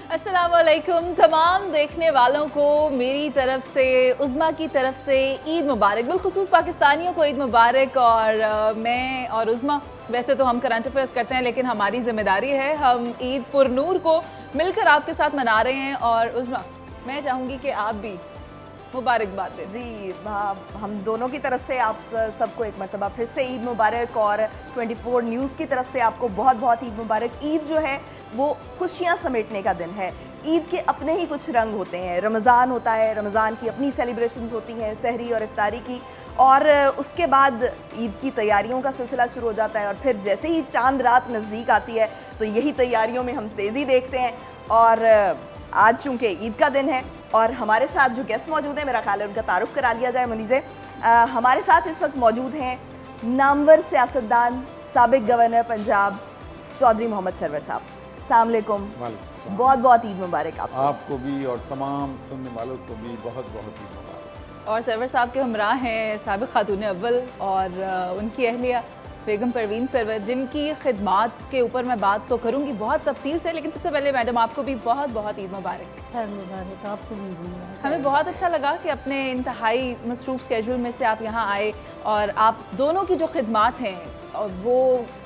अस्सलामुअलैकुम तमाम देखने वालों को मेरी तरफ से, उज़्मा की तरफ से ईद मुबारक। बिलखुसूस पाकिस्तानियों को ईद मुबारक। और मैं और उज़्मा वैसे तो हम करंट अफेयर्स करते हैं, लेकिन हमारी जिम्मेदारी है हम ईद पुरनूर को मिलकर आपके साथ मना रहे हैं। और उज़्मा, मैं चाहूँगी कि आप भी मुबारकबाद दें। जी हम दोनों की तरफ से आप सबको एक मरतबा फिर से ईद मुबारक, और 24 न्यूज़ की तरफ से आपको बहुत बहुत ईद मुबारक। ईद जो है वो खुशियाँ समेटने का दिन है। ईद के अपने ही कुछ रंग होते हैं। रमज़ान होता है, रमज़ान की अपनी सेलिब्रेशंस होती हैं, सहरी और इफ्तारी की, और उसके बाद ईद की तैयारियों का सिलसिला शुरू हो जाता है। और फिर जैसे ही चांद रात नज़दीक आती है तो यही तैयारियों में हम तेज़ी देखते हैं। और आज चूँकि ईद का दिन है और हमारे साथ जो गेस्ट मौजूद हैं, मेरा ख्याल है उनका तारुफ करा लिया जाए। मुनीज़े, हमारे साथ इस वक्त मौजूद हैं नामवर सियासतदान, साबिक गवर्नर पंजाब चौधरी मोहम्मद सरवर साहब। अस्सलाम वालेकुम। बहुत बहुत ईद मुबारक आपको भी और तमाम सुनने वालों को भी बहुत बहुत ईद मुबारक। और सरवर साहब के हमरा हैं साबिक खातून अव्वल और उनकी अहलिया बेगम परवीन सरवर, जिनकी खिदमात के ऊपर मैं बात तो करूंगी बहुत तफसील से, लेकिन सबसे पहले मैडम आपको भी बहुत बहुत ईद मुबारक। खैर मुबारक आपको भी। हमें बहुत अच्छा लगा कि अपने इंतहाई मसरूफ़ स्केड्यूल में से आप यहाँ आए, और आप दोनों की जो खिदमात हैं वो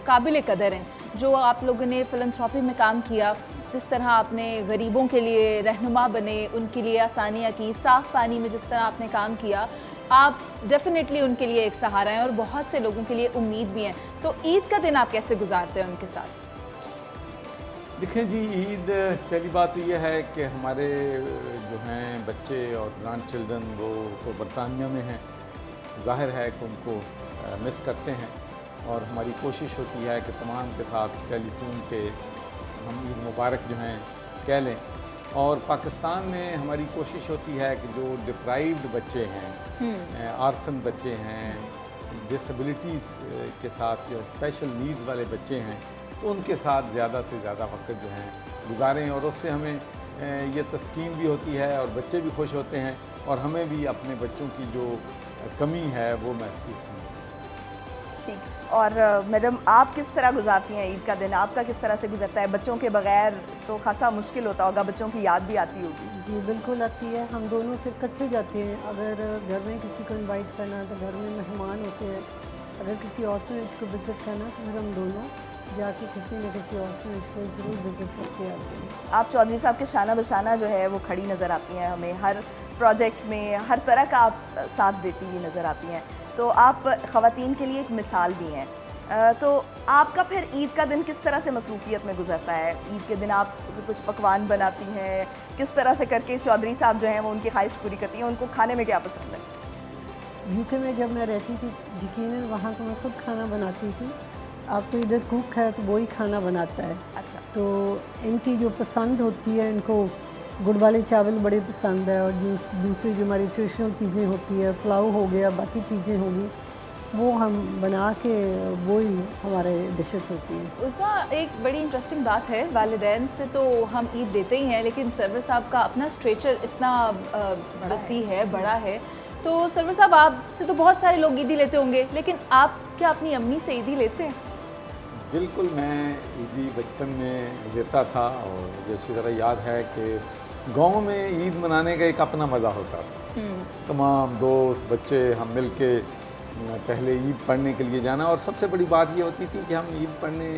काबिल कदर हैं। जो आप लोगों ने फिलंथ्रॉपी में काम किया, जिस तरह आपने गरीबों के लिए रहनुमा बने, उनके लिए आसानियाँ की, साफ़ पानी में जिस तरह आपने काम किया, आप डेफिनेटली उनके लिए एक सहारा हैं और बहुत से लोगों के लिए उम्मीद भी हैं। तो ईद का दिन आप कैसे गुजारते हैं उनके साथ? देखें जी, ईद पहली बात तो यह है कि हमारे जो हैं बच्चे और ग्रैंड चिल्ड्रन वो तो बरतानिया में हैं, ज़ाहिर है कि उनको मिस करते हैं, और हमारी कोशिश होती है कि तमाम के साथ टेलीफोन पे हम ईद मुबारक जो हैं कह लें। और पाकिस्तान में हमारी कोशिश होती है कि जो डिप्राइव्ड बच्चे हैं, आर्फन बच्चे हैं, डिसेबिलिटीज़ के साथ जो स्पेशल नीड्स वाले बच्चे हैं, तो उनके साथ ज़्यादा से ज़्यादा वक्त जो हैं गुजारें, और उससे हमें ये तस्कीन भी होती है और बच्चे भी खुश होते हैं, और हमें भी अपने बच्चों की जो कमी है वो महसूस नहीं। ठीक। और मैडम, आप किस तरह गुजारती हैं ईद का दिन? आपका किस तरह से गुजरता है? बच्चों के बगैर तो खासा मुश्किल होता होगा, बच्चों की याद भी आती होगी। जी बिल्कुल आती है। हम दोनों फिर इकट्ठे जाते हैं। अगर घर में किसी को इनवाइट करना है तो घर में मेहमान होते हैं, अगर किसी ऑर्फनेज को विज़िट करना तो फिर हम दोनों जाके किसी न किसी ऑर्फनेज को ज़रूर विज़िट करके आते हैं। आप चौधरी साहब के शाना बशाना जो है वो खड़ी नज़र आती हैं हमें, हर प्रोजेक्ट में हर तरह का आप साथ देती हुई नज़र आती हैं, तो आप ख़वातीन के लिए एक मिसाल भी हैं। तो आपका फिर ईद का दिन किस तरह से मसरूफियत में गुजरता है? ईद के दिन आप कुछ पकवान बनाती हैं, किस तरह से करके चौधरी साहब जो हैं वो उनकी ख्वाहिश पूरी करती हैं? उनको खाने में क्या पसंद है? यूके में जब मैं रहती थी, यकीनन वहाँ तो मैं खुद खाना बनाती थी। आप तो इधर कुक है तो वही खाना बनाता है। अच्छा। तो इनकी जो पसंद होती है, इनको गुड़ वाले चावल बड़े पसंद है, और दूसरी जो हमारी ट्रेडिशनल चीज़ें होती है, पुलाव हो गया, बाकी चीज़ें होगी, वो हम बना के वही हमारे डिशेस होती हैं। उसमें एक बड़ी इंटरेस्टिंग बात है, वालिदैन से तो हम ईद देते ही हैं, लेकिन सरवर साहब का अपना स्ट्रेचर इतना वसी है, बड़ा है। तो सरवर साहब, आपसे तो बहुत सारे लोग ईदी लेते होंगे, लेकिन आप क्या अपनी अम्मी से ईदी लेते हैं? बिल्कुल, मैं ईदी बचपन में लेता था, और मुझे अच्छी तरह याद है कि गांव में ईद मनाने का एक अपना मज़ा होता था। तमाम दोस्त बच्चे हम मिल के पहले ईद पढ़ने के लिए जाना, और सबसे बड़ी बात ये होती थी कि हम ईद पढ़ने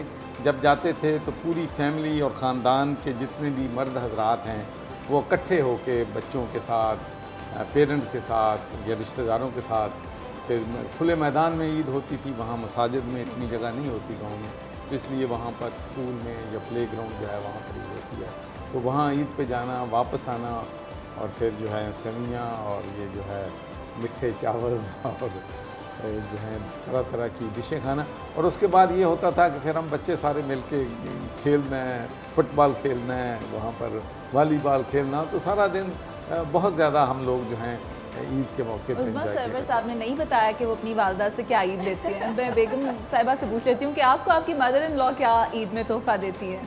जब जाते थे तो पूरी फैमिली और ख़ानदान के जितने भी मर्द हजरात हैं वो इकट्ठे होके बच्चों के साथ, पेरेंट्स के साथ या रिश्तेदारों के साथ, फिर खुले मैदान में ईद होती थी। वहाँ मसाजिद में इतनी जगह नहीं होती गांव में, तो इसलिए वहाँ पर स्कूल में या प्ले ग्राउंड जो है वहाँ पर ईद होती है, तो वहाँ ईद पे जाना, वापस आना, और फिर जो है सेवइयाँ और ये जो है मिठे चावल और जो है तरह तरह की डिशें खाना। और उसके बाद ये होता था कि फिर हम बच्चे सारे मिल के खेलना है, फुटबॉल खेलना है, वहाँ पर वॉलीबॉल खेलना, तो सारा दिन बहुत ज़्यादा हम लोग जो हैं ईद के मौके पर एंजॉय किया। सरवर साहब ने नहीं बताया कि वो अपनी वालदा से क्या ईद लेती हैं। मैं बेगम साहिबा से पूछ लेती हूँ कि आपको आपकी मदर इन लॉ क्या ईद में तोहफा देती है?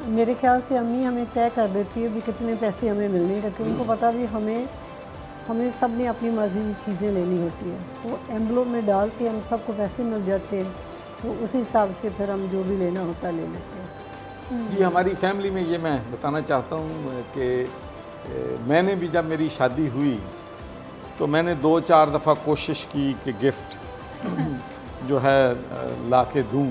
मेरे ख्याल से अम्मी हमें तय कर देती है भी कितने पैसे हमें मिलने, क्योंकि उनको पता भी हमें सब ने अपनी मर्ज़ी की चीज़ें लेनी होती है, तो एम्बलम में डाल के हम सबको पैसे मिल जाते हैं, तो उसी हिसाब से फिर हम जो भी लेना होता है ले लेते हैं। जी हमारी फैमिली में ये मैं बताना चाहता हूँ कि मैंने भी जब मेरी शादी हुई तो मैंने 2-4 दफ़ा कोशिश की कि गिफ्ट जो है ला के दूँ,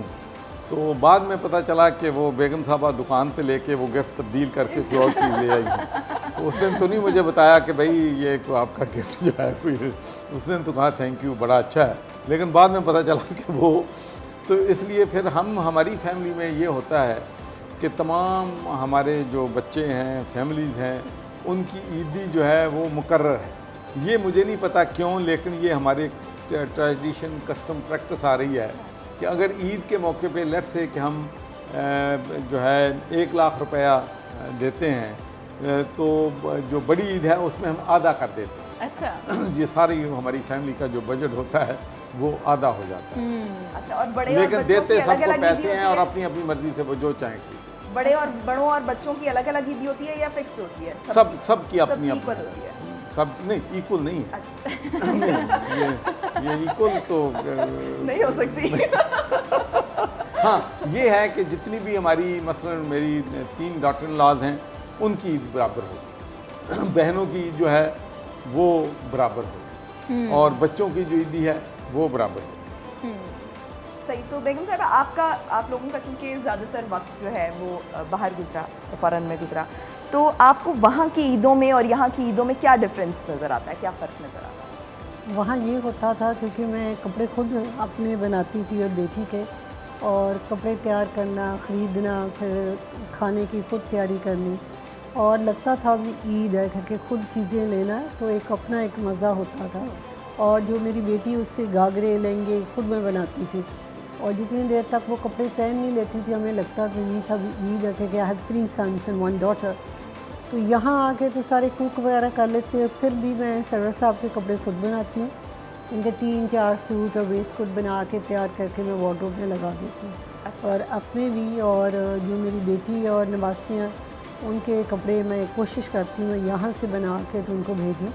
तो बाद में पता चला कि वो बेगम साहबा दुकान पे लेके वो गिफ्ट तब्दील करके कोई और चीज़ ले आई हैं। तो उस दिन तो नहीं मुझे बताया कि भाई ये आपका गिफ्ट जो है कोई, उस दिन तो कहा थैंक यू बड़ा अच्छा है, लेकिन बाद में पता चला कि वो, तो इसलिए फिर हमारी फैमिली में ये होता है कि तमाम हमारे जो बच्चे हैं, फैमिलीज़ हैं, उनकी ईदी जो है वो मुकर्रर है। ये मुझे नहीं पता क्यों, लेकिन ये हमारे ट्रेडिशन, कस्टम, प्रैक्टिस आ रही है कि अगर ईद के मौके पे लेट्स से कि हम जो है 1 लाख रुपया देते हैं, तो जो बड़ी ईद है उसमें हम आधा कर देते हैं। अच्छा। ये सारी हमारी फैमिली का जो बजट होता है वो आधा हो जाता है। अच्छा, और बड़े और लेकिन बच्चों देते की सबको अलग-अलग ईदी पैसे हैं होती और है? अपनी अपनी मर्जी से वो जो चाहें कीजिए। बड़ों और बच्चों की अलग-अलग ईदी होती है या फिक्स होती है? सबकी अपनी सबकी equal अपनी होती है। सब नहीं, इक्वल नहीं है। अच्छा। नहीं, ये इक्वल तो नहीं हो सकती। हाँ, ये है कि जितनी भी हमारी मसलन मेरी 3 डॉटर इन लॉज हैं, उनकी ईद बराबर होगी, बहनों की ईद जो है वो बराबर होगी, और बच्चों की जो ईदी है वो बराबर होगी। सही। तो बेगम साहब, आप लोगों का चूँकि ज़्यादातर वक्त जो है वो बाहर गुजरा, फ़ॉरेन में गुजरा, तो आपको वहाँ की ईदों में और यहाँ की ईदों में क्या डिफरेंस नज़र आता है, क्या फ़र्क नज़र आता है? वहाँ ये होता था क्योंकि मैं कपड़े खुद अपने बनाती थी और बेटी के, और कपड़े तैयार करना, ख़रीदना, फिर खाने की खुद तैयारी करनी, और लगता था अभी ईद है करके खुद चीज़ें लेना, तो एक अपना एक मज़ा होता था। और जो मेरी बेटी उसके घाघरे लहंगे खुद मैं बनाती थी, और जितनी देर तक वो कपड़े पहन नहीं लेती थी हमें लगता भी नहीं था भी ईद है, क्योंकि I have 3 sons and 1 daughter. तो यहाँ आके तो सारे कुक वगैरह कर लेते हैं, फिर भी मैं सरवर साहब के कपड़े खुद बनाती हूँ। इनके 3-4 सूट और वेस्ट खुद बना के तैयार करके मैं वार्डरोब में लगा देती हूँ। अच्छा। और अपने भी, और जो मेरी बेटी और नवासियाँ, उनके कपड़े मैं कोशिश करती हूँ यहाँ से बना के तो उनको भेजूँ,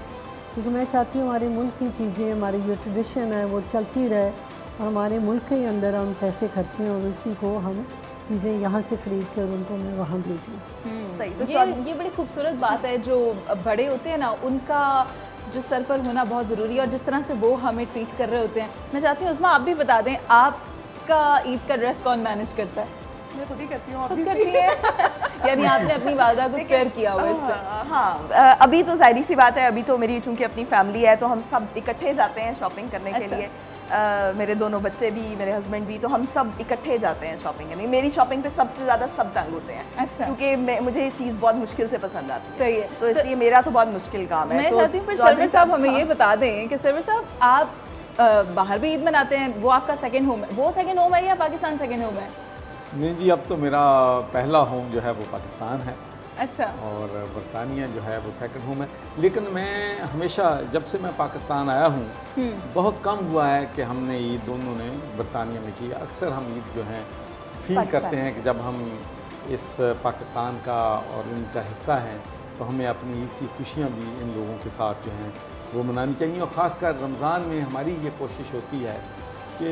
क्योंकि मैं चाहती हूँ हमारे मुल्क की चीज़ें, हमारी जो ट्रेडिशन है वो चलती रहे, और हमारे मुल्क के अंदर हम पैसे खर्चें और उसी को हम चीज़ें यहाँ से ख़रीद कर उनको मैं वहाँ भेजूँ। सही। तो ये बड़ी खूबसूरत बात है, जो बड़े होते हैं ना उनका जो सर पर होना बहुत ज़रूरी है, और जिस तरह से वो हमें ट्रीट कर रहे होते हैं। मैं चाहती हूँ उस्मा आप भी बता दें, आपका ईद का ड्रेस कौन मैनेज करता है? मैं खुद ही करती हूँ। खुद करती है? यानी आपने अपनी वालदा को स्पेयर किया हुआ इससे? हाँ, अभी तो जाहिर सी बात है, अभी तो मेरी चूँकि अपनी फैमिली है तो हम सब इकट्ठे जाते हैं शॉपिंग करने के लिए। मेरे दोनों बच्चे भी, मेरे हस्बैंड भी, तो हम सब इकट्ठे जाते हैं शॉपिंग करने। मेरी शॉपिंग पे सबसे ज़्यादा सब तंग होते हैं। अच्छा। क्योंकि मुझे ये चीज़ बहुत मुश्किल से पसंद आती है। सही है। तो इसलिए मेरा तो बहुत मुश्किल काम है। मैं तो चाहती हूँ फिर चौधरी सरवर साहब हमें हाँ। ये बता दें कि सरवर साहब आप बाहर भी ईद मनाते हैं, वो आपका सेकंड होम है, वो सेकंड होम है या पाकिस्तान सेकंड होम है? नहीं जी, अब तो मेरा पहला होम जो है वो पाकिस्तान है, अच्छा। और बरतानिया जो है वो सेकंड होम है। लेकिन मैं हमेशा जब से मैं पाकिस्तान आया हूँ, बहुत कम हुआ है कि हमने ईद दोनों ने बरतानिया में की। अक्सर हम ईद जो है फील करते हैं कि जब हम इस पाकिस्तान का और इनका हिस्सा हैं, तो हमें अपनी ईद की खुशियाँ भी इन लोगों के साथ जो हैं वो मनानी चाहिए। और ख़ासकर रमज़ान में हमारी ये कोशिश होती है कि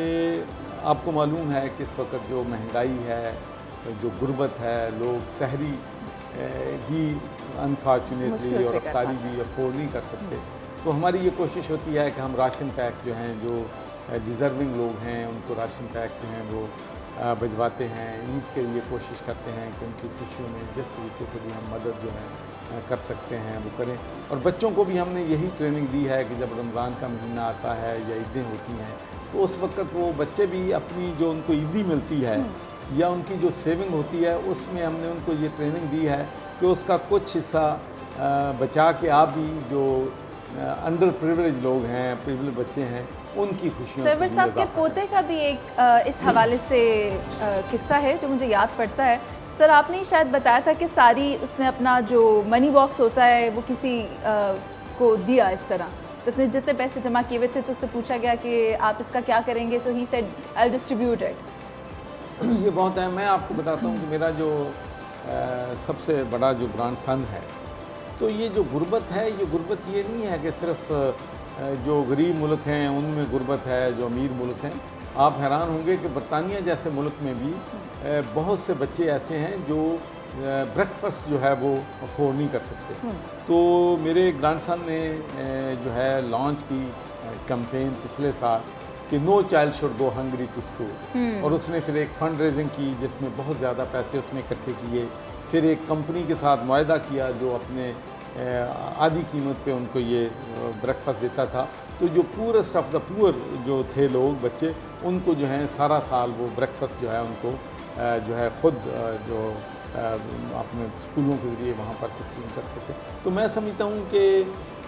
आपको मालूम है कि इस वक्त जो महंगाई है, जो गुर्बत है, लोग सहरी भी अनफॉर्चुनेटली और अफ्तारी भी अफोर्ड नहीं कर सकते। तो हमारी ये कोशिश होती है कि हम राशन पैक जो हैं, जो डिज़र्विंग लोग हैं, उनको राशन पैक जो हैं वो भिजवाते हैं। ईद के लिए कोशिश करते हैं कि उनकी खुशियों में जिस तरीके से भी हम मदद जो है कर सकते हैं वो करें। और बच्चों को भी हमने यही ट्रेनिंग दी है कि जब रमज़ान का महीना आता है या ईदें होती हैं, तो उस वक्त वो बच्चे भी अपनी जो उनको ईदी मिलती है या उनकी जो सेविंग होती है, उसमें हमने उनको ये ट्रेनिंग दी है कि उसका कुछ हिस्सा बचा के आप भी जो अंडर प्रिविलेज लोग हैं, प्रिविलेज बच्चे हैं, उनकी खुशियों सरवर साहब के पोते का भी एक इस हवाले से किस्सा है जो मुझे याद पड़ता है। सर आपने शायद बताया था कि सारी उसने अपना जो मनी बॉक्स होता है वो किसी को दिया इस तरह, तो जितने पैसे जमा किए हुए थे तो उससे पूछा गया कि आप इसका क्या करेंगे, so he said I distribute it. ये बहुत है। मैं आपको बताता हूँ कि मेरा जो सबसे बड़ा जो ग्रैंड सन है, तो ये जो गुर्बत है, ये गुर्बत ये नहीं है कि सिर्फ जो गरीब मुल्क हैं उनमें गुर्बत है, जो अमीर मुल्क हैं। आप हैरान होंगे कि बरतानिया जैसे मुल्क में भी बहुत से बच्चे ऐसे हैं जो ब्रेकफास्ट जो है वो अफोर्ड नहीं कर सकते। तो मेरे ग्रैंडसन ने जो है लॉन्च की कैंपेन पिछले साल कि no child should go hungry to school, और उसने फिर एक फंड रेजिंग की जिसमें बहुत ज़्यादा पैसे उसने इकट्ठे किए। फिर एक कंपनी के साथ मुआहदा किया जो अपने आधी कीमत पे उनको ये ब्रेकफास्ट देता था। तो जो पूरेस्ट ऑफ द पुअर जो थे लोग बच्चे, उनको जो है सारा साल वो ब्रेकफास्ट जो है उनको जो है ख़ुद जो अपने स्कूलों के ज़रिए वहाँ पर तकसीम करते थे। तो मैं समझता हूँ कि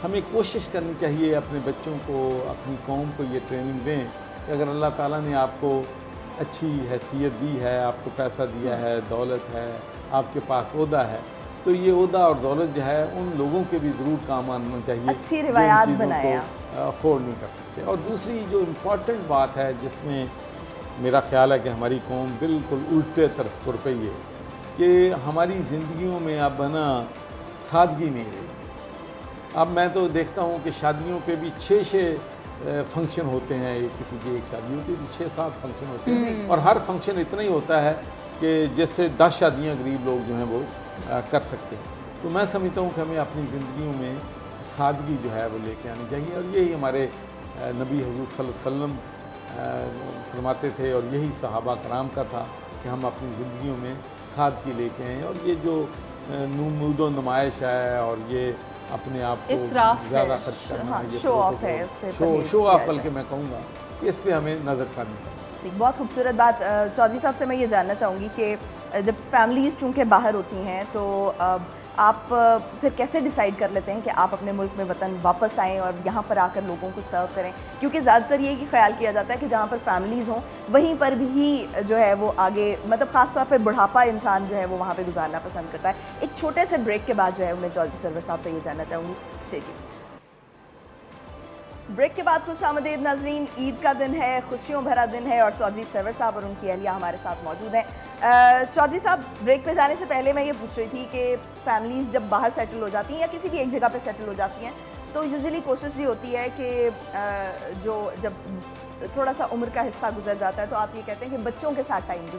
हमें कोशिश करनी चाहिए अपने बच्चों को, अपनी कौम को ये ट्रेनिंग दें कि अगर अल्लाह ताला ने आपको अच्छी हैसियत दी है, आपको पैसा दिया है, दौलत है, आपके पास ओहदा है, तो ये ओहदा और दौलत जो है उन लोगों के भी ज़रूर काम आना चाहिए अच्छी रिवायात जो इन चीज़ों बनाया को अफोर्ड नहीं कर सकते। और दूसरी जो इम्पॉर्टेंट बात है जिसमें मेरा ख्याल है कि हमारी कौम बिल्कुल उल्टे तरफ तुर पई है कि हमारी ज़िंदगियों में अब ना सादगी नहीं रही। अब मैं तो देखता हूँ कि शादियों पे भी 6 फंक्शन होते हैं। किसी की एक शादी होती है तो 6-7 फंक्शन होते हैं, और हर फंक्शन इतना ही होता है कि जैसे 10 शादियाँ गरीब लोग जो हैं वो कर सकते हैं। तो मैं समझता हूँ कि हमें अपनी ज़िंदगियों में सादगी जो है वो लेके आनी चाहिए, और यही हमारे नबी हुज़ूर सल्लल्लाहु अलैहि वसल्लम फरमाते थे, और यही सहाबा कराम का था कि हम अपनी ज़िंदगियों में सादगी लेके आएँ। और ये जो नूमूदो नुमाइश है और ये अपने आप को इसराफ ज़्यादा है। खर्च करना, हाँ, ये शो ऑफ है, उससे शो परहेज़ शो किया ऑफ, बल्कि जाए। मैं कहूँगा कि इस पे हमें नज़रसानी करनी। ठीक, बहुत खूबसूरत बात। चौधरी साहब से मैं ये जानना चाहूँगी कि जब फैमिलीज़ चूँकि बाहर होती हैं तो आप फिर कैसे डिसाइड कर लेते हैं कि आप अपने मुल्क में वतन वापस आएँ और यहाँ पर आकर लोगों को सर्व करें? क्योंकि ज़्यादातर ये कि ख्याल किया जाता है कि जहाँ पर फैमिलीज़ हों वहीं पर भी जो है वो आगे, मतलब ख़ास तौर पर बुढ़ापा इंसान जो है वो वहाँ पर गुजारना पसंद करता है। एक छोटे से ब्रेक के बाद जो है मैं चौधरी सरवर साहब से ये जानना चाहूँगी। Stay tuned. ब्रेक के बाद खुश आमदीद नाजरीन। ईद का दिन है, खुशियों भरा दिन है, और चौधरी सरवर साहब और उनकी अहलिया हमारे साथ मौजूद हैं। चौधरी साहब, ब्रेक पे जाने से पहले मैं ये पूछ रही थी कि फैमिलीज़ जब बाहर सेटल हो जाती हैं या किसी भी एक जगह पे सेटल हो जाती हैं तो यूजुअली कोशिश ये होती है कि जो जब थोड़ा सा उम्र का हिस्सा गुजर जाता है तो आप ये कहते हैं कि बच्चों के साथ टाइम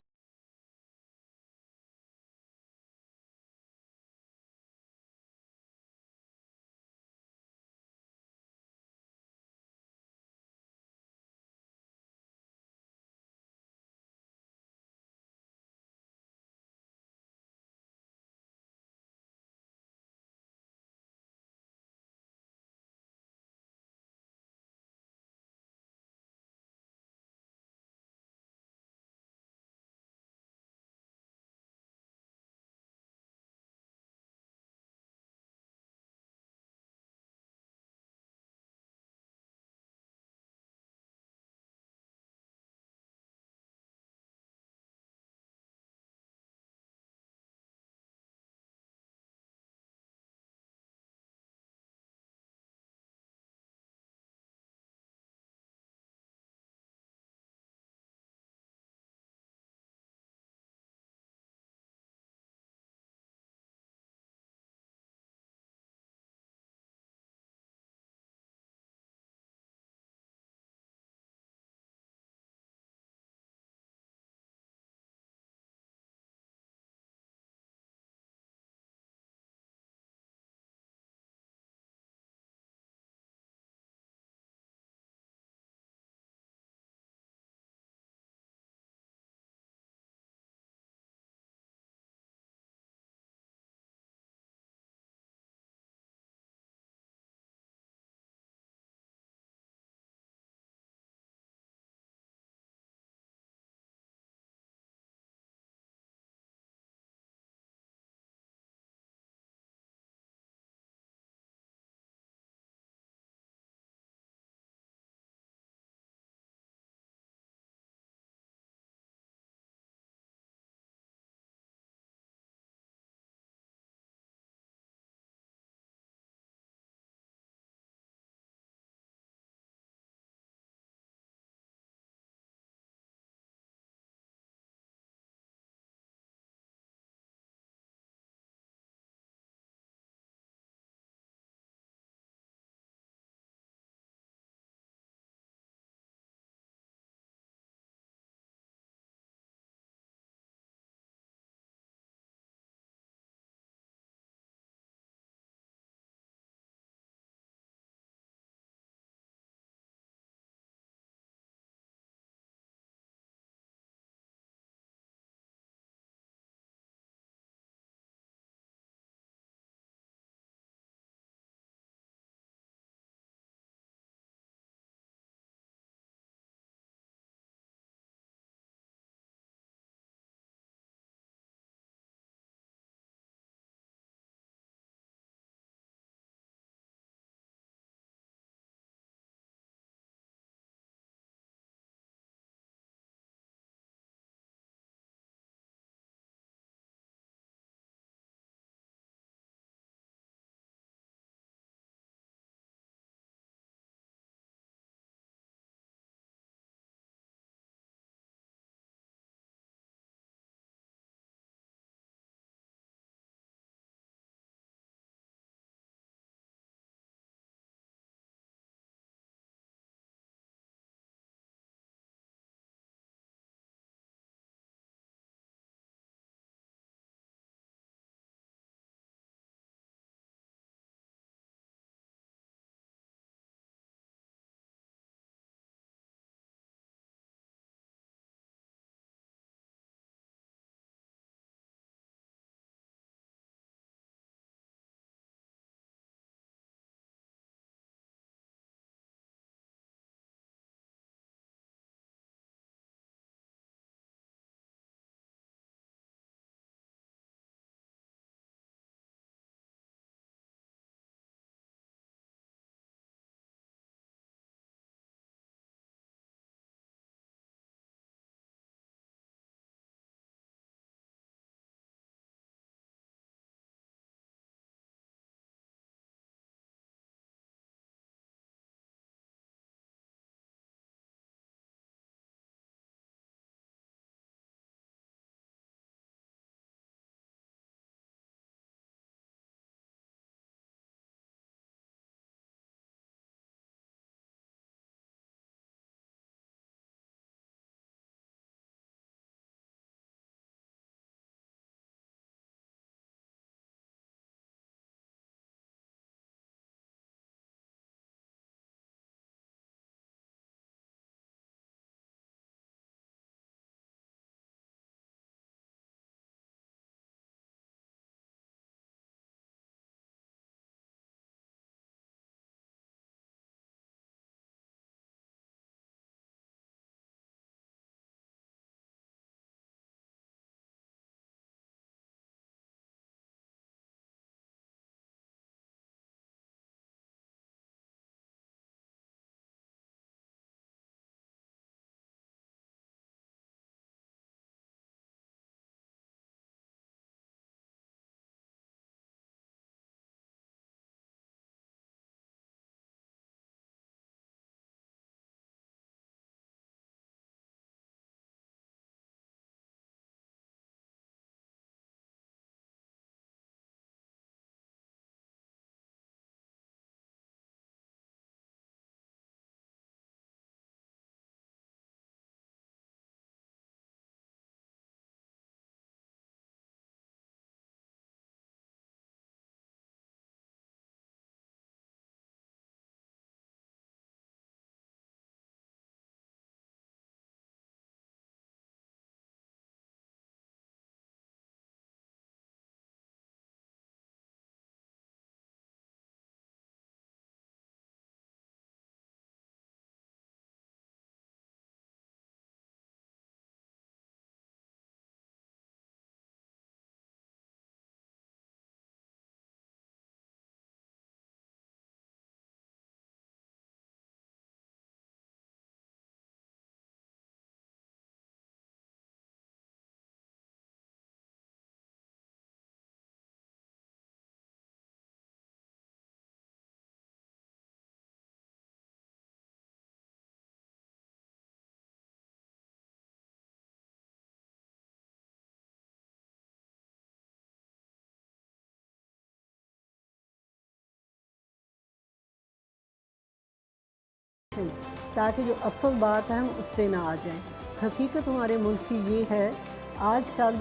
ताकि जो असल बात है हम उस पर ना आ जाएं। हकीकत हमारे मुल्क की ये है, आजकल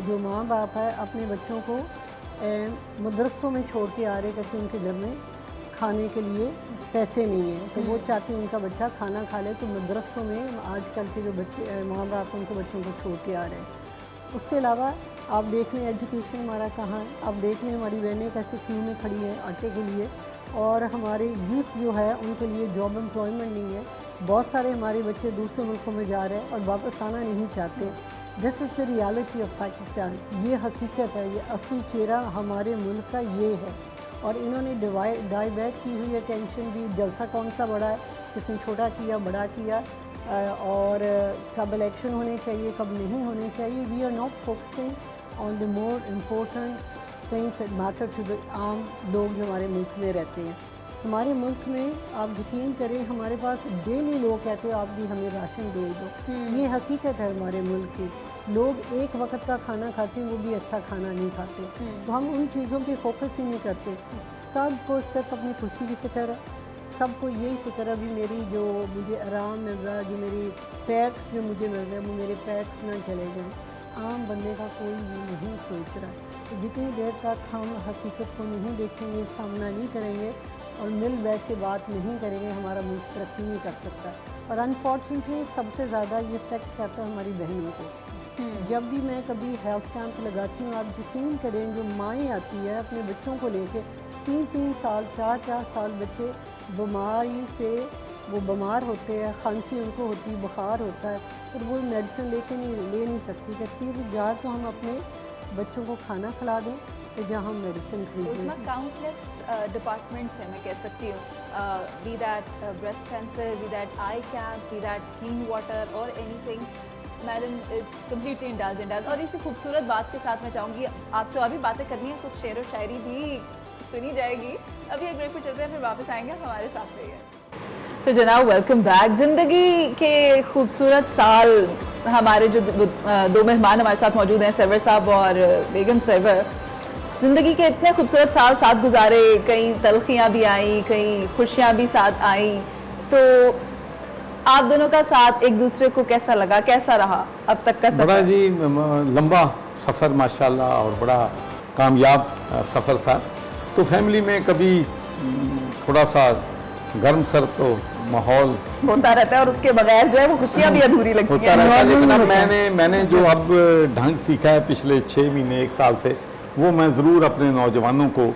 जो माँ बाप है अपने बच्चों को मदरसों में छोड़ के आ रहे करके उनके घर में खाने के लिए पैसे नहीं हैं, तो वो चाहते हैं उनका बच्चा खाना खा ले, तो मदरसों में आजकल के जो बच्चे माँ बाप उनको बच्चों को छोड़ के आ रहे हैं। उसके अलावा आप देख लें एजुकेशन हमारा कहाँ है, आप देख लें हमारी बहनें कैसे क्यू में खड़ी हैं आटे के लिए, और हमारे यूथ जो है उनके लिए जॉब एम्प्लॉयमेंट नहीं है। बहुत सारे हमारे बच्चे दूसरे मुल्कों में जा रहे हैं और वापस आना नहीं चाहते। This is the reality of Pakistan. ये हकीकत है, ये असली चेहरा हमारे मुल्क का ये है। और इन्होंने डाइवर्ट की हुई अटेंशन भी, जलसा कौन सा बड़ा है, किसी ने छोटा किया बड़ा किया, और कब इलेक्शन होने चाहिए कब नहीं होने चाहिए। We are not focusing on the more important things that matter to the आम लोग जो हमारे मुल्क में रहते हैं। हमारे मुल्क में आप यकीन करें, हमारे पास डेली लोग कहते हैं आप भी हमें राशन भेज दो। ये हकीकत है हमारे मुल्क की। लोग एक वक्त का खाना खाते हैं, वो भी अच्छा खाना नहीं खाते। तो हम उन चीज़ों पे फोकस ही नहीं करते। सबको सिर्फ अपनी कुर्सी की फ़िक्र है, सबको यही फ़िक्र है भी मेरी जो मुझे आराम मिल रहा है, जो मेरी पैक्स जो मुझे मिल रहे हैं वो मेरे पैक्स ना चले जाएँ। आम बंदे का कोई भी नहीं सोच रहा। तो जितनी देर तक हम हकीकत को नहीं देखेंगे, सामना नहीं करेंगे और मिल बैठ के बात नहीं करेंगे, हमारा मुल्क तरक्की नहीं कर सकता। और अनफॉर्चुनेटली सबसे ज़्यादा ये इफ़ेक्ट करता है हमारी बहनों को। जब भी मैं कभी हेल्थ कैंप लगाती हूँ, आप यकीन करें जो माएँ आती है अपने बच्चों को लेके, 3-3 साल 4-4 साल बच्चे बीमारी से वो बीमार होते हैं, खांसी उनको होती है, बुखार होता है, और वो मेडिसिन ले नहीं सकती। कहती है वो या तो हम अपने बच्चों को खाना खिला दें तो जहाँ हम मेडिसिन खरीदें। उसमें काउंटलेस डिपार्टमेंट्स हैं, मैं कह सकती हूँ, be that breast cancer, be that eye camp, be that clean water और anything. Madam is completely indulge. और इसी खूबसूरत बात के साथ मैं चाहूँगी आपसे और भी बातें करनी है, कुछ शेर व शायरी भी सुनी जाएगी। अभी एक ब्रेक पर चलते हैं, फिर वापस आएंगे, हमारे साथ रहिए। तो जनाब वेलकम बैक। ज़िंदगी के खूबसूरत साल, हमारे जो दो मेहमान हमारे साथ मौजूद हैं, सरवर साहब और बेगम सरवर। ज़िंदगी के इतने खूबसूरत साल साथ गुजारे, कई तलखियाँ भी आई, कई खुशियाँ भी साथ आई। तो आप दोनों का साथ एक दूसरे को कैसा लगा, कैसा रहा अब तक का सफर? बड़ा जी लंबा सफ़र माशाल्लाह और बड़ा कामयाब सफ़र था। तो फैमिली में कभी थोड़ा सा गर्म सर्द तो माहौल होता रहता है, और उसके बगैर जो है वो खुशियाँ भी अधूरी लगती होता रहता है। लेकिन अब मैंने जो अब ढंग सीखा है पिछले 6 महीने 1 साल से, वो मैं ज़रूर अपने नौजवानों को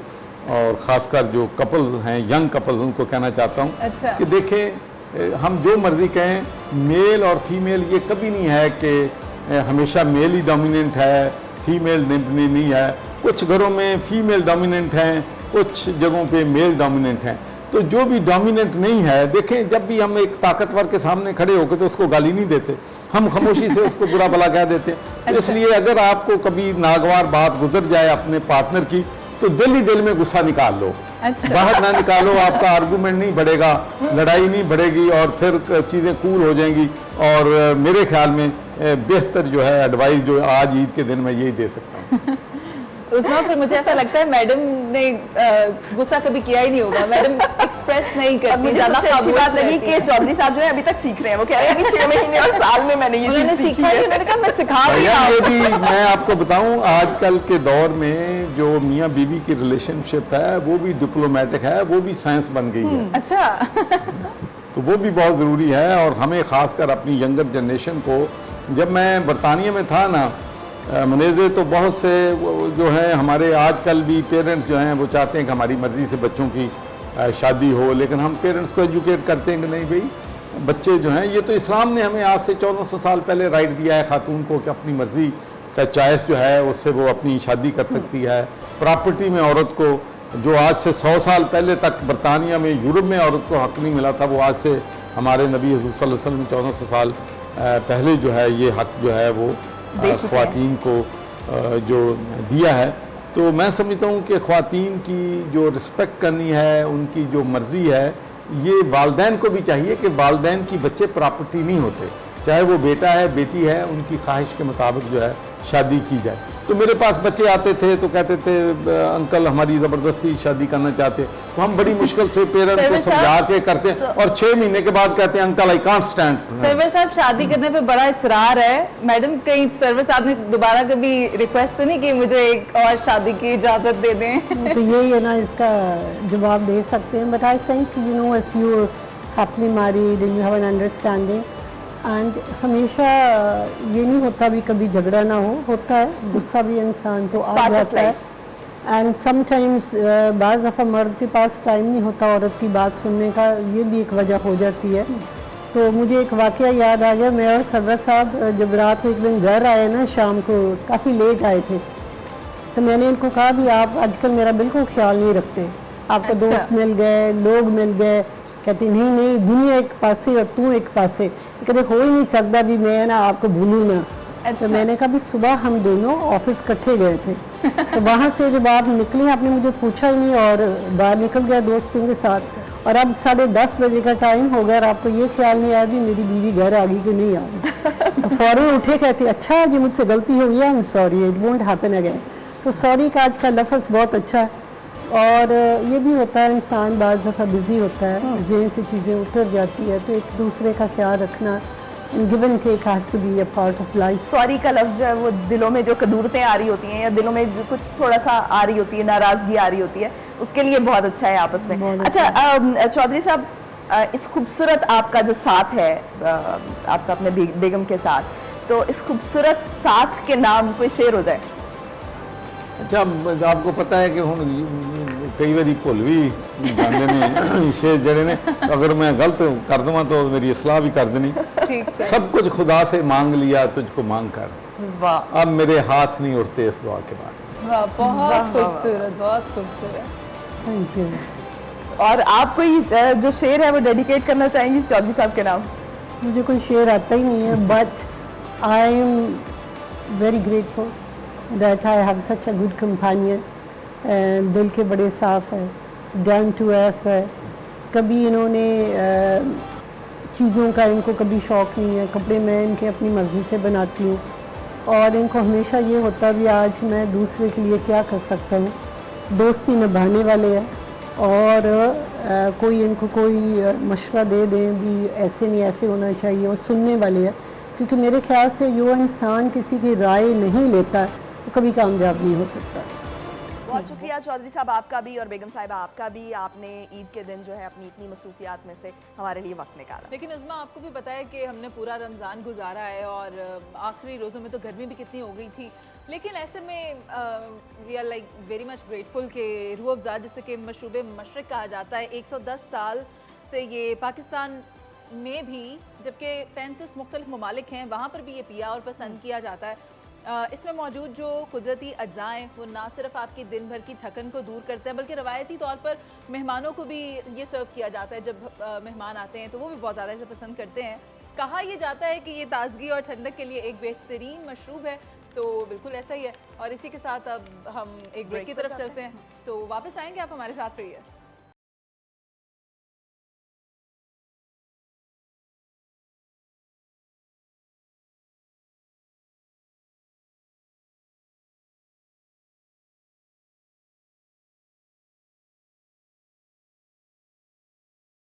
और ख़ासकर जो कपल्स हैं, यंग कपल्स, उनको कहना चाहता हूँ। अच्छा। कि देखें, हम जो मर्ज़ी कहें, मेल और फीमेल ये कभी नहीं है कि हमेशा मेल ही डोमिनेंट है, फीमेल नहीं है। कुछ घरों में फीमेल डोमिनेंट हैं, कुछ जगहों पे मेल डोमिनेंट हैं। तो जो भी डोमिनेंट नहीं है, देखें जब भी हम एक ताकतवर के सामने खड़े होकर तो उसको गाली नहीं देते, हम खामोशी से उसको बुरा भला कह देते हैं। तो इसलिए अगर आपको कभी नागवार बात गुजर जाए अपने पार्टनर की, तो दिल ही दिल में गुस्सा निकाल लो। अच्छा। बाहर ना निकालो, आपका आर्गूमेंट नहीं बढ़ेगा, लड़ाई नहीं बढ़ेगी और फिर चीज़ें कूल हो जाएंगी। और मेरे ख्याल में बेहतर जो है एडवाइस जो आज ईद के दिन मैं यही दे सकता हूँ। उसमें फिर मुझे ऐसा लगता है मैडम ने गुस्सा कभी किया ही नहीं होगा, मैडम एक्सप्रेस नहीं करती, मुझे ज़्यादा सबसे अच्छी खामोश बात लगी रहती कि हैं। चौधरी साहब जो है अभी तक सीख रहे हैं। वो कह रहे हैं कि 6 महीने और साल में मैंने ये उन्होंने चीज़ सीखी सीखा ही, है। उन्होंने कहा मैं सिखा भी भैया रहा ये हूँ। भी मैं आपको बताऊं, आजकल के दौर में जो मियाँ बीवी की रिलेशनशिप है वो भी डिप्लोमेटिक है, वो भी साइंस बन गई है। अच्छा। तो वो भी बहुत ज़रूरी है। और हमें ख़ासकर अपनी यंगर जनरेशन को, जब मैं बरतानिया में था ना मनेज़े, तो बहुत से जो हैं हमारे आजकल भी पेरेंट्स जो हैं वो चाहते हैं कि हमारी मर्ज़ी से बच्चों की शादी हो, लेकिन हम पेरेंट्स को एजुकेट करते हैं कि नहीं भाई, बच्चे जो हैं, ये तो इस्लाम ने हमें आज से 1400 साल पहले राइट दिया है खातून को कि अपनी मर्ज़ी का चॉइस जो है उससे वो अपनी शादी कर सकती है। प्रॉपर्टी में औरत को, जो आज से 100 साल पहले तक बरतानिया में, यूरोप में औरत को हक़ नहीं मिला था, वो आज से हमारे नबी हज़रत सल्लल्लाहु अलैहि वसल्लम 1400 साल पहले जो है ये हक़ जो है वो ख़वातीन को जो दिया है। तो मैं समझता हूँ कि ख़वातीन की जो रिस्पेक्ट करनी है, उनकी जो मर्ज़ी है, ये वालदैन को भी चाहिए कि वालदैन की बच्चे प्रॉपर्टी नहीं होते, चाहे वो बेटा है बेटी है, उनकी ख्वाहिश के मुताबिक जो है शादी की जाए। तो मेरे पास बच्चे आते थे तो कहते थे अंकल हमारी ज़बरदस्ती शादी करना चाहते, तो हम बड़ी मुश्किल से पेरेंट्स को समझा के करते हैं और 6 महीने के बाद कहते हैं uncle I can't stand. Sarwar साहब शादी करने पे बड़ा इसरार है, मैडम कहीं सरवर साहब ने दोबारा कभी रिक्वेस्ट तो नहीं की मुझे एक और शादी की इजाज़त दे दें? तो यही है ना, इसका जवाब दे सकते हैं, but I think you know if you happily married and you have an understanding and हमेशा ये नहीं होता भी कभी झगड़ा ना होता है, गुस्सा भी इंसान को आ जाता है एंड समटाइम्स बाज़ दफ़ा मर्द के पास टाइम नहीं होता औरत की बात सुनने का, ये भी एक वजह हो जाती है। तो मुझे एक वाक़या याद आ गया, मैं और सरवर साहब जब रात को एक दिन घर आए ना, शाम को काफ़ी लेट आए थे, तो मैंने इनको कहा भी आप आजकल मेरा बिल्कुल ख्याल नहीं रखते, आपका दोस्त मिल गए, लोग मिल गए, कहती नहीं नहीं दुनिया एक पासे और तू एक पासे, कहते हो ही नहीं सकता भी मैं ना आपको भूलूँ ना। तो मैंने कहा भी सुबह हम दोनों ऑफिस इकट्ठे गए थे तो वहाँ से जब आप निकले आपने मुझे पूछा ही नहीं और बाहर निकल गया दोस्तों के साथ, और अब 10:30 बजे का टाइम हो गया और आपको ये ख्याल नहीं आया भी मेरी बीवी घर आ गई कि नहीं आ गई। तो फ़ौरन उठे कहते अच्छा ये मुझसे गलती हो गई, I am sorry it won't happen again. तो सॉरी का आज का लफ्ज़ बहुत अच्छा है, और ये भी होता है इंसान बाज़ दफ़ा बिज़ी होता है, ज़हन से चीज़ें उतर जाती है, तो एक दूसरे का ख्याल रखना give and take has to be a part of life. Sorry का लफ्ज़ जो है वो दिलों में जो कदूरतें आ रही होती हैं या दिलों में जो कुछ थोड़ा सा आ रही होती है, नाराज़गी आ रही होती है, उसके लिए बहुत अच्छा है आपस में। अच्छा चौधरी साहब, इस खूबसूरत आपका जो साथ है आपका अपने बेगम के साथ, तो इस खूबसूरत साथ के नाम कोई शेर हो जाए? अच्छा आपको पता है कि हुण कई बारी भुल भी जाते ने शेर जड़े ने, अगर मैं गलत कर दूँ तो मेरी इस्लाह भी कर देनी। सब कुछ खुदा से मांग लिया तुझको मांग कर, वाह, अब मेरे हाथ नहीं उठते इस दुआ के बाद। वाह, बहुत खूबसूरत, बहुत खूबसूरत। Thank you. और आप कोई जो शेर है वो डेडिकेट करना चाहेंगी चौधरी साहब के नाम? मुझे कोई शेर आता ही नहीं है, but I am very grateful that I have such a good companion, दिल के बड़े साफ़ है, डाउन टू अर्थ है, कभी इन्होंने चीज़ों का इनको कभी शौक़ नहीं है, कपड़े मैं इनके अपनी मर्ज़ी से बनाती हूँ और इनको हमेशा ये होता भी आज मैं दूसरे के लिए क्या कर सकता हूँ, दोस्ती निभाने वाले हैं और कोई इनको कोई मशवरा दे दें भी ऐसे नहीं ऐसे होना चाहिए और सुनने वाले हैं, क्योंकि मेरे ख्याल से जो इंसान किसी की राय नहीं लेता वो कभी कामयाब नहीं हो सकता। बहुत शुक्रिया चौधरी साहब आपका भी और बेगम साहिबा आपका भी, आपने ईद के दिन जो है अपनी इतनी मसरूफियात में से हमारे लिए वक्त निकाला। लेकिन उस्मा आपको भी पता है कि हमने पूरा रमज़ान गुजारा है और आखिरी रोज़ों में तो गर्मी भी कितनी हो गई थी, लेकिन ऐसे में we are like very much grateful कि रूह अफ़ज़ा जिसे कि मशरूब मशरक़ कहा जाता है, 110 साल से ये पाकिस्तान में भी, जबकि 35 मुख्तलिफ ममालिक हैं वहाँ पर भी ये पिया और पसंद किया जाता है। इसमें मौजूद जो कुदरती अज्जाएँ वो ना सिर्फ आपकी दिन भर की थकन को दूर करते हैं बल्कि रवायती तौर पर मेहमानों को भी ये सर्व किया जाता है। जब मेहमान आते हैं तो वो भी बहुत ज़्यादा इसे पसंद करते हैं। कहा यह जाता है कि ये ताजगी और ठंडक के लिए एक बेहतरीन मशरूब है, तो बिल्कुल ऐसा ही है। और इसी के साथ अब हम एक ब्रेक की तरफ चलते हैं, तो वापस आएंगे, आप हमारे साथ रहिए।